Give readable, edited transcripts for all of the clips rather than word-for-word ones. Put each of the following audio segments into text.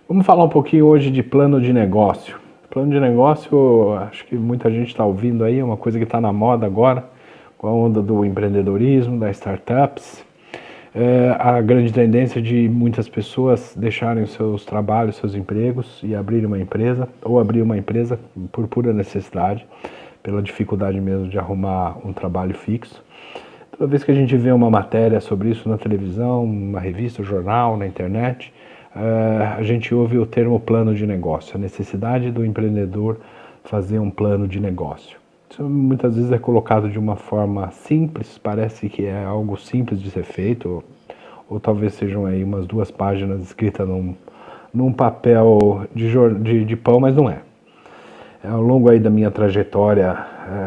Vamos falar um pouquinho hoje de plano de negócio. Plano de negócio, acho que muita gente está ouvindo aí, é uma coisa que está na moda agora, com a onda do empreendedorismo, das startups. A grande tendência de muitas pessoas deixarem os seus trabalhos, seus empregos e abrirem uma empresa, ou abrir uma empresa por pura necessidade, pela dificuldade mesmo de arrumar um trabalho fixo. Toda vez que a gente vê uma matéria sobre isso na televisão, uma revista, um jornal, na internet, a gente ouve o termo plano de negócio, a necessidade do empreendedor fazer um plano de negócio. Isso muitas vezes é colocado de uma forma simples, parece que é algo simples de ser feito, ou talvez sejam aí umas 2 páginas escritas num papel de pão, mas não é. Ao longo aí da minha trajetória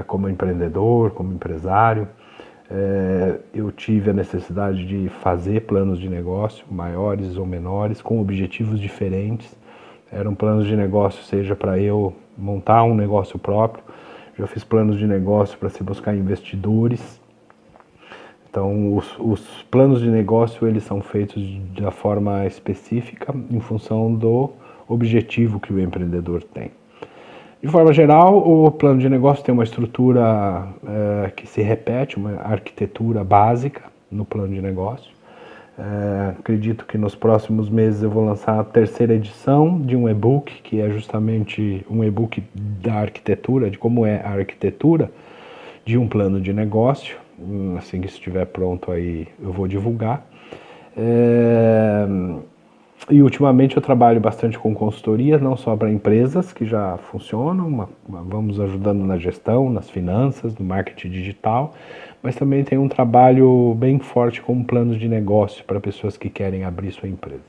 como empreendedor, como empresário, eu tive a necessidade de fazer planos de negócio, maiores ou menores, com objetivos diferentes. Eram planos de negócio, seja para eu montar um negócio próprio, já fiz planos de negócio para se buscar investidores. Então, os planos de negócio, eles são feitos da forma específica, em função do objetivo que o empreendedor tem. De forma geral, o plano de negócio tem uma estrutura que se repete, uma arquitetura básica no plano de negócio. Acredito que nos próximos meses eu vou lançar a 3ª edição de um e-book, que é justamente um e-book da arquitetura, de como é a arquitetura de um plano de negócio. Assim que estiver pronto aí eu vou divulgar. E ultimamente eu trabalho bastante com consultoria, não só para empresas que já funcionam, vamos ajudando na gestão, nas finanças, no marketing digital, mas também tem um trabalho bem forte com planos de negócio para pessoas que querem abrir sua empresa.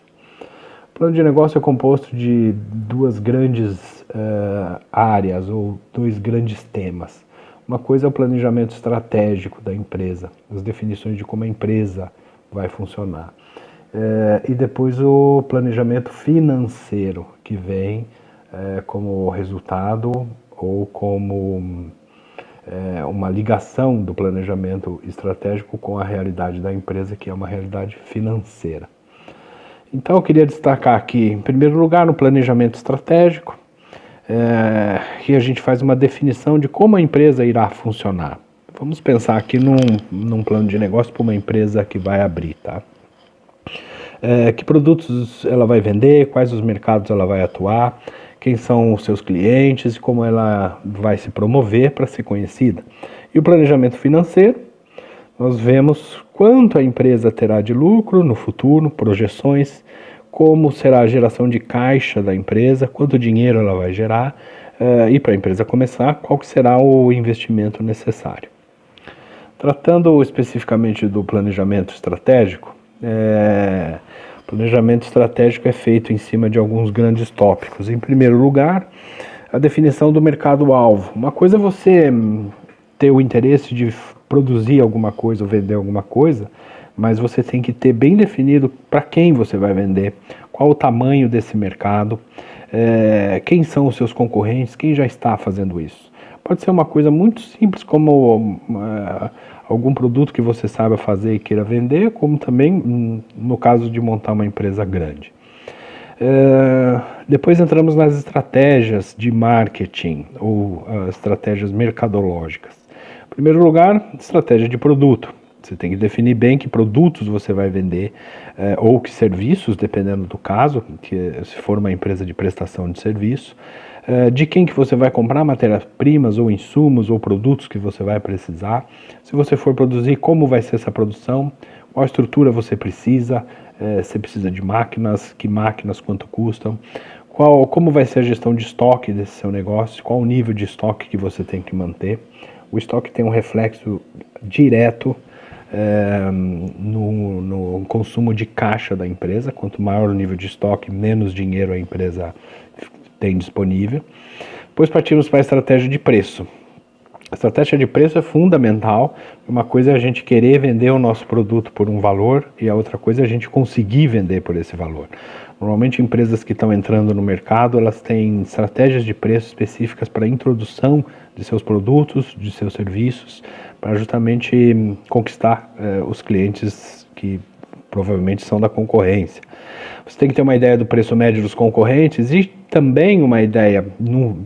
O plano de negócio é composto de 2 grandes áreas ou 2 grandes temas. Uma coisa é o planejamento estratégico da empresa, as definições de como a empresa vai funcionar. E depois o planejamento financeiro, que vem como resultado ou como uma ligação do planejamento estratégico com a realidade da empresa, que é uma realidade financeira. Então eu queria destacar aqui, em primeiro lugar, no planejamento estratégico, que a gente faz uma definição de como a empresa irá funcionar. Vamos pensar aqui num plano de negócio para uma empresa que vai abrir, tá? Que produtos ela vai vender, quais os mercados ela vai atuar, quem são os seus clientes e como ela vai se promover para ser conhecida. E o planejamento financeiro, nós vemos quanto a empresa terá de lucro no futuro, projeções, como será a geração de caixa da empresa, quanto dinheiro ela vai gerar e para a empresa começar, qual que será o investimento necessário. Tratando especificamente do planejamento estratégico, o planejamento estratégico é feito em cima de alguns grandes tópicos. Em primeiro lugar, a definição do mercado-alvo. Uma coisa é você ter o interesse de produzir alguma coisa ou vender alguma coisa, mas você tem que ter bem definido para quem você vai vender, qual o tamanho desse mercado, quem são os seus concorrentes, quem já está fazendo isso. Pode ser uma coisa muito simples, como algum produto que você saiba fazer e queira vender, como também no caso de montar uma empresa grande. Depois entramos nas estratégias de marketing ou estratégias mercadológicas. Em primeiro lugar, estratégia de produto. Você tem que definir bem que produtos você vai vender ou que serviços, dependendo do caso, que se for uma empresa de prestação de serviço, de quem que você vai comprar matérias-primas ou insumos ou produtos que você vai precisar. Se você for produzir, como vai ser essa produção, qual estrutura você precisa, você precisa de máquinas, que máquinas, quanto custam, como vai ser a gestão de estoque desse seu negócio, qual o nível de estoque que você tem que manter. O estoque tem um reflexo direto no consumo de caixa da empresa. Quanto maior o nível de estoque, menos dinheiro a empresa tem disponível. Depois partimos para a estratégia de preço. A estratégia de preço é fundamental. Uma coisa é a gente querer vender o nosso produto por um valor e a outra coisa é a gente conseguir vender por esse valor. Normalmente empresas que estão entrando no mercado, elas têm estratégias de preço específicas para a introdução de seus produtos, de seus serviços, para justamente conquistar os clientes que provavelmente são da concorrência. Você tem que ter uma ideia do preço médio dos concorrentes e também uma ideia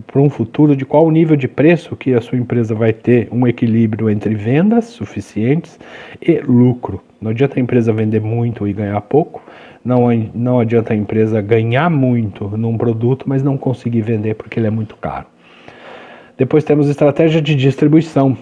para um futuro de qual o nível de preço que a sua empresa vai ter um equilíbrio entre vendas suficientes e lucro. Não adianta a empresa vender muito e ganhar pouco, não adianta a empresa ganhar muito num produto, mas não conseguir vender porque ele é muito caro. Depois temos estratégia de distribuição.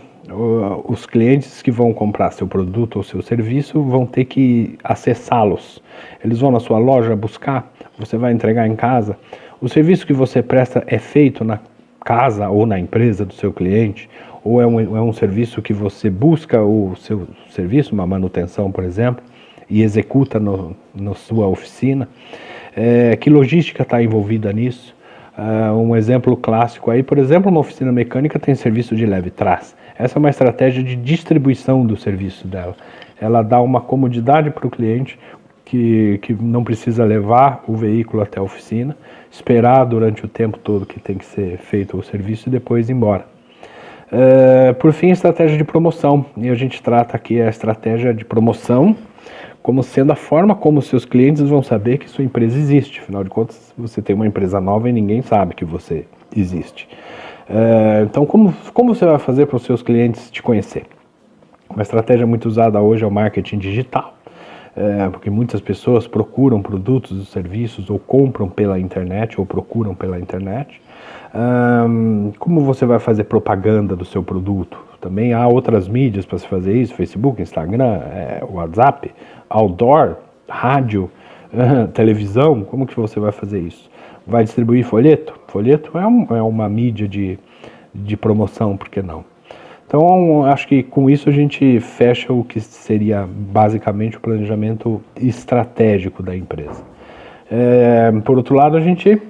Os clientes que vão comprar seu produto ou seu serviço vão ter que acessá-los. Eles vão na sua loja buscar, você vai entregar em casa. O serviço que você presta é feito na casa ou na empresa do seu cliente, ou é um serviço que você busca o seu serviço, uma manutenção, por exemplo, e executa na sua oficina. Que logística está envolvida nisso? Um exemplo clássico aí, por exemplo, uma oficina mecânica tem serviço de leve trás. Essa é uma estratégia de distribuição do serviço dela. Ela dá uma comodidade para o cliente que não precisa levar o veículo até a oficina, esperar durante o tempo todo que tem que ser feito o serviço e depois ir embora. Por fim, estratégia de promoção. E a gente trata aqui a estratégia de promoção como sendo a forma como seus clientes vão saber que sua empresa existe. Afinal de contas, você tem uma empresa nova e ninguém sabe que você existe. Então, como você vai fazer para os seus clientes te conhecer? Uma estratégia muito usada hoje é o marketing digital, porque muitas pessoas procuram produtos e serviços ou compram pela internet ou procuram pela internet. Como você vai fazer propaganda do seu produto? Também há outras mídias para se fazer isso, Facebook, Instagram, WhatsApp, outdoor, rádio, televisão. Como que você vai fazer isso? Vai distribuir folheto? Folheto é uma mídia de promoção, por que não? Então, acho que com isso a gente fecha o que seria basicamente o planejamento estratégico da empresa. Por outro lado, a gente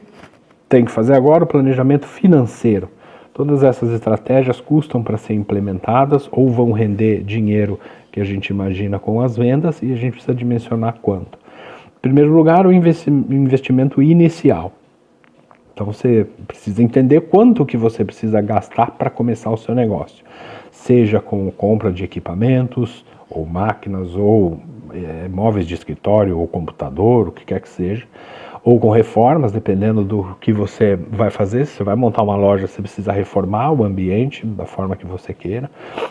tem que fazer agora o planejamento financeiro. Todas essas estratégias custam para ser implementadas ou vão render dinheiro que a gente imagina com as vendas e a gente precisa dimensionar quanto. Em primeiro lugar, o investimento inicial. Então você precisa entender quanto que você precisa gastar para começar o seu negócio. Seja com compra de equipamentos, ou máquinas, ou móveis de escritório, ou computador, o que quer que seja. Ou com reformas, dependendo do que você vai fazer. Se você vai montar uma loja, você precisa reformar o ambiente da forma que você queira.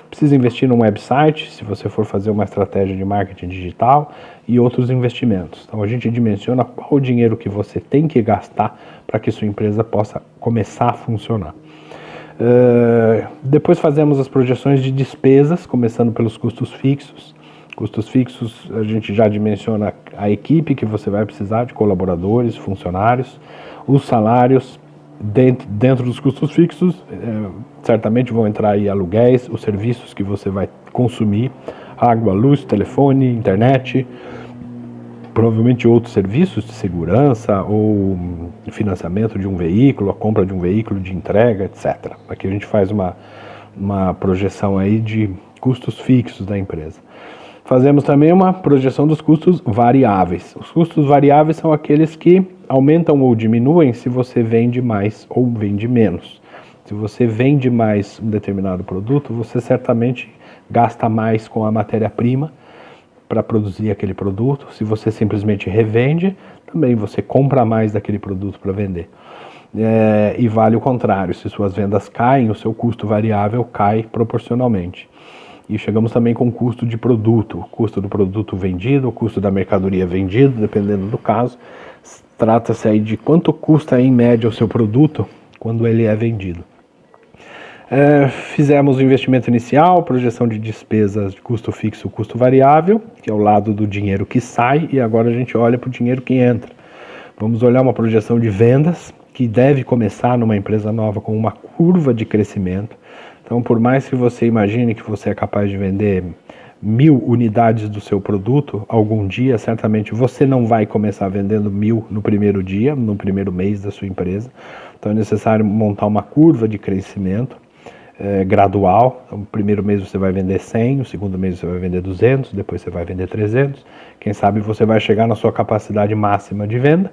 Precisa investir num website, se você for fazer uma estratégia de marketing digital e outros investimentos. Então a gente dimensiona qual o dinheiro que você tem que gastar para que sua empresa possa começar a funcionar. Depois fazemos as projeções de despesas, começando pelos custos fixos. Custos fixos, a gente já dimensiona a equipe que você vai precisar de colaboradores, funcionários, os salários. Dentro dos custos fixos, certamente vão entrar aí aluguéis, os serviços que você vai consumir, água, luz, telefone, internet, provavelmente outros serviços de segurança ou financiamento de um veículo, a compra de um veículo de entrega, etc. Aqui a gente faz uma projeção aí de custos fixos da empresa. Fazemos também uma projeção dos custos variáveis. Os custos variáveis são aqueles que aumentam ou diminuem se você vende mais ou vende menos. Se você vende mais um determinado produto, você certamente gasta mais com a matéria-prima para produzir aquele produto. Se você simplesmente revende, também você compra mais daquele produto para vender. E vale o contrário, se suas vendas caem, o seu custo variável cai proporcionalmente. E chegamos também com o custo de produto, o custo do produto vendido, o custo da mercadoria vendida, dependendo do caso. Trata-se aí de quanto custa em média o seu produto quando ele é vendido. Fizemos o investimento inicial, projeção de despesas de custo fixo, custo variável, que é o lado do dinheiro que sai, e agora a gente olha para o dinheiro que entra. Vamos olhar uma projeção de vendas, que deve começar numa empresa nova com uma curva de crescimento. Então, por mais que você imagine que você é capaz de vender 1000 unidades do seu produto, algum dia, certamente você não vai começar vendendo 1000 no primeiro dia, no primeiro mês da sua empresa. Então, é necessário montar uma curva de crescimento gradual. Então, no primeiro mês você vai vender 100, no segundo mês você vai vender 200, depois você vai vender 300. Quem sabe você vai chegar na sua capacidade máxima de venda,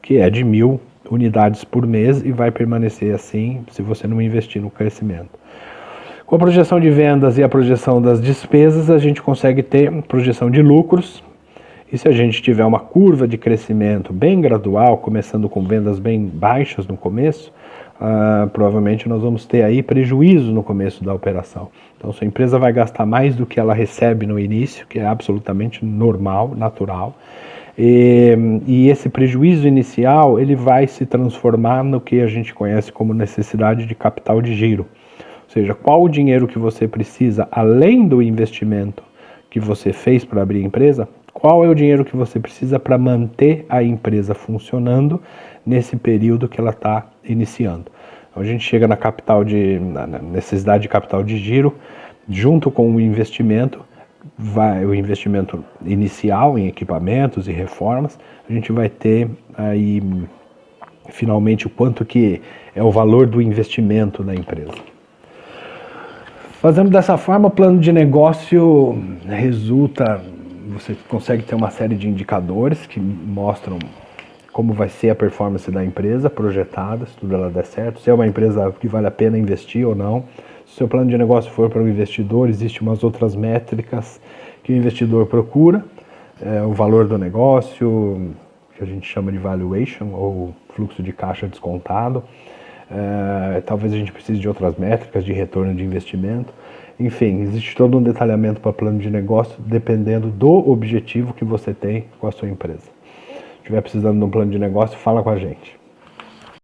que é de 1000 unidades por mês e vai permanecer assim se você não investir no crescimento. Com a projeção de vendas e a projeção das despesas, a gente consegue ter projeção de lucros E se a gente tiver uma curva de crescimento bem gradual, começando com vendas bem baixas no começo, provavelmente nós vamos ter aí prejuízo no começo da operação. Então, sua empresa vai gastar mais do que ela recebe no início, que é absolutamente normal, natural. E esse prejuízo inicial, ele vai se transformar no que a gente conhece como necessidade de capital de giro. Ou seja, qual o dinheiro que você precisa, além do investimento que você fez para abrir a empresa, qual é o dinheiro que você precisa para manter a empresa funcionando nesse período que ela está iniciando. Então, a gente chega na necessidade de capital de giro, junto com o investimento inicial em equipamentos e reformas, a gente vai ter aí finalmente o quanto que é o valor do investimento da empresa. Fazendo dessa forma, o plano de negócio você consegue ter uma série de indicadores que mostram como vai ser a performance da empresa projetada, se tudo ela der certo, se é uma empresa que vale a pena investir ou não. Se o seu plano de negócio for para o investidor, existem umas outras métricas que o investidor procura, o valor do negócio, que a gente chama de valuation, ou fluxo de caixa descontado. Talvez a gente precise de outras métricas de retorno de investimento. Enfim, existe todo um detalhamento para plano de negócio dependendo do objetivo que você tem com a sua empresa. Se estiver precisando de um plano de negócio, fala com a gente.